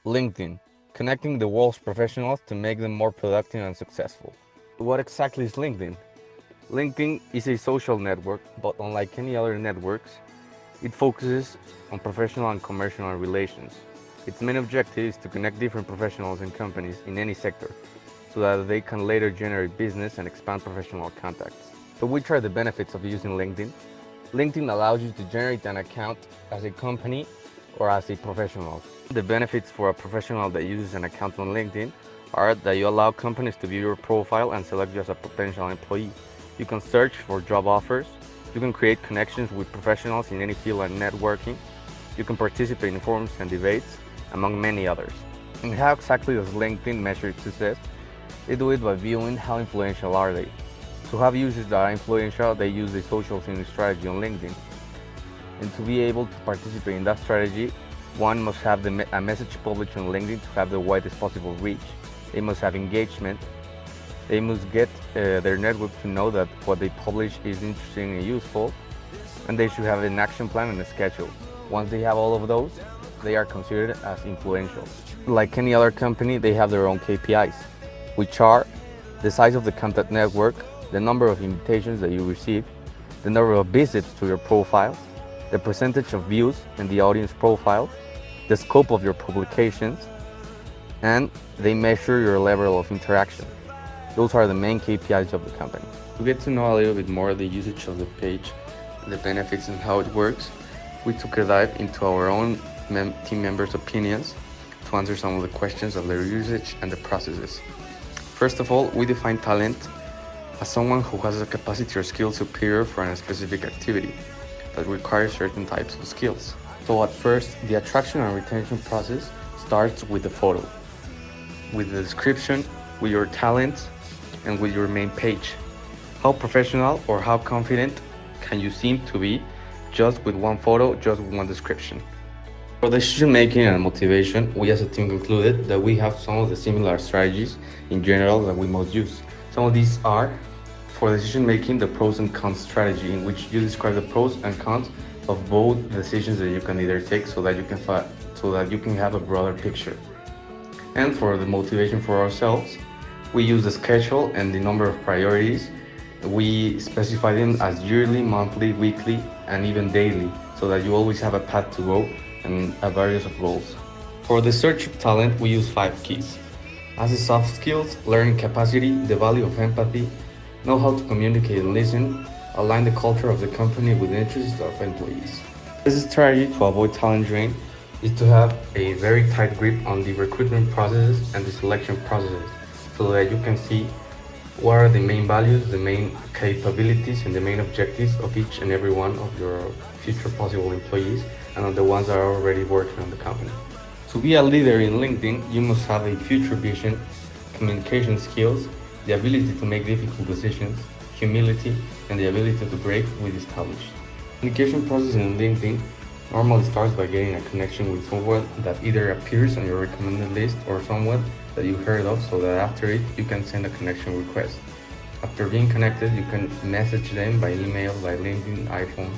LinkedIn, connecting the world's professionals to make them more productive and successful. What exactly is LinkedIn? LinkedIn is a social network, but unlike any other networks, it focuses on professional and commercial relations. Its main objective is to connect different professionals and companies in any sector so that they can later generate business and expand professional contacts. So which are the benefits of using LinkedIn? LinkedIn allows you to generate an account as a company or as a professional. The benefits for a professional that uses an account on LinkedIn are that you allow companies to view your profile and select you as a potential employee. You can search for job offers. You can create connections with professionals in any field and networking. You can participate in forums and debates, among many others. And how exactly does LinkedIn measure its success? They do it by viewing how influential are they. To have users that are influential, they use a social selling strategy on LinkedIn. And to be able to participate in that strategy, one must have a message published on LinkedIn to have the widest possible reach. They must have engagement. They must get their network to know that what they publish is interesting and useful. And they should have an action plan and a schedule. Once they have all of those, they are considered as influential. Like any other company, they have their own KPIs, which are the size of the contact network, the number of invitations that you receive, the number of visits to your profile, the percentage of views in the audience profile, the scope of your publications, and they measure your level of interaction. Those are the main KPIs of the company. To get to know a little bit more the usage of the page, the benefits and how it works, we took a dive into our own team members' opinions to answer some of the questions of their usage and the processes. First of all, we define talent as someone who has a capacity or skill superior for a specific activity that requires certain types of skills. So at first, the attraction and retention process starts with the photo, with the description, with your talents, and with your main page. How professional or how confident can you seem to be just with one photo, just with one description? For decision making and motivation, we as a team concluded that we have some of the similar strategies in general that we must use. Some of these are, for decision making, the pros and cons strategy, in which you describe the pros and cons of both decisions that you can either take so that you can have a broader picture. And for the motivation for ourselves, we use the schedule and the number of priorities. We specify them as yearly, monthly, weekly, and even daily, so that you always have a path to go and a various of goals. For the search of talent, we use 5 keys. As the soft skills, learning capacity, the value of empathy, know how to communicate and listen, align the culture of the company with the interests of employees. This strategy to avoid talent drain is to have a very tight grip on the recruitment processes and the selection processes so that you can see what are the main values, the main capabilities, and the main objectives of each and every one of your future possible employees and of the ones that are already working on the company. To be a leader in LinkedIn, you must have a future vision, communication skills, the ability to make difficult decisions, humility, and the ability to break with established. Communication process in LinkedIn normally starts by getting a connection with someone that either appears on your recommended list or someone that you heard of, so that after it you can send a connection request. After being connected, you can message them by email, by LinkedIn, iPhone,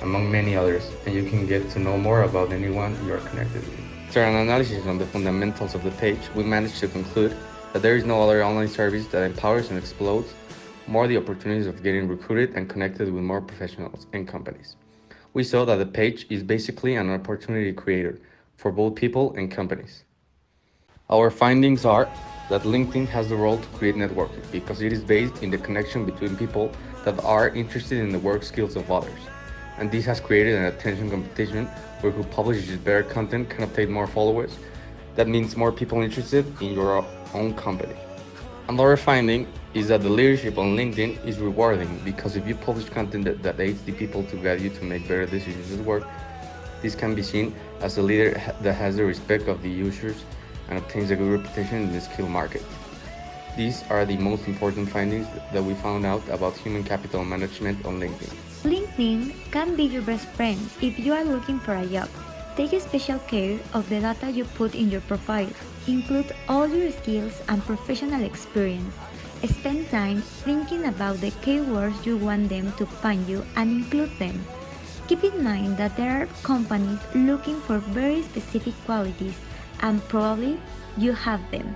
among many others, and you can get to know more about anyone you are connected with. After an analysis on the fundamentals of the page, we managed to conclude that there is no other online service that empowers and explodes more the opportunities of getting recruited and connected with more professionals and companies. We saw that the page is basically an opportunity creator for both people and companies. Our findings are that LinkedIn has the role to create networking because it is based in the connection between people that are interested in the work skills of others. And this has created an attention competition where who publishes better content can obtain more followers. That means more people interested in your own company. Another finding is that the leadership on LinkedIn is rewarding because if you publish content that aids the people to guide you to make better decisions at work, this can be seen as a leader that has the respect of the users and obtains a good reputation in the skill market. These are the most important findings that we found out about human capital management on LinkedIn. LinkedIn can be your best friend if you are looking for a job. Take special care of the data you put in your profile. Include all your skills and professional experience. Spend time thinking about the keywords you want them to find you and include them. Keep in mind that there are companies looking for very specific qualities and probably you have them.